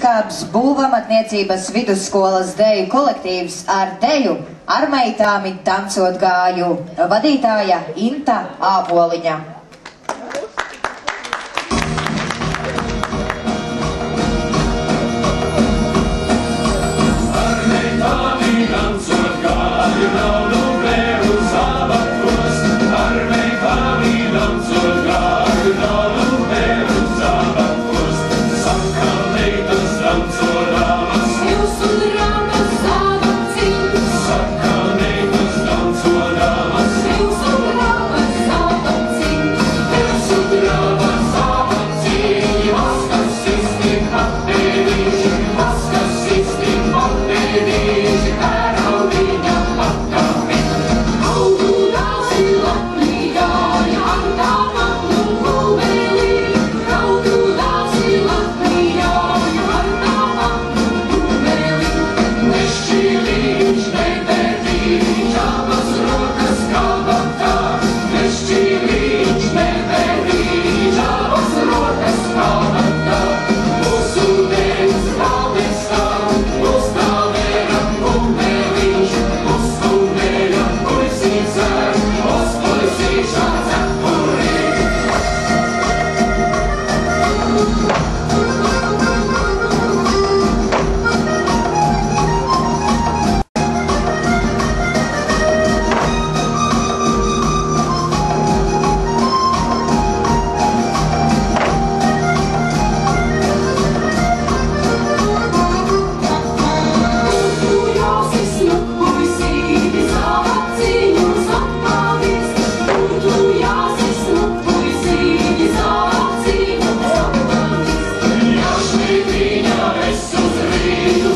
Kāps būvamatniecības vidusskolas deju kolektīvs ar deju Ar meitām tancot gāju, vadītāja Inta Āboliņa. Ar meitām tancot gāju, naudu vēru zābatos. Ar meitām tancot gāju, naudu vēru zābatos. Saka meitas tancodāmas, jūs un rāmas zābaciņas. Saka meitas tancodāmas, jūs un rāmas zābaciņas. Jūs un rāmas zābaciņi, vaskas sistim patēdīši, vaskas sistim patēdīši, ēraudiņa patami. Augu dāsi Latvijā, Antā matnu gulbelī. Augu dāsi Latvijā, Antā matnu gulbelī. Nešķīlīš, nebērīš, abas rokas kabatā. Nešķīlīš, nebērīš, abas rokas kabatā. Mūsu dēļ stāv, mūs tāvēram gulbelīš. Mūsu dēļam puisīca, mūs puisīša cepurī. Jašmītiņā es uz rītu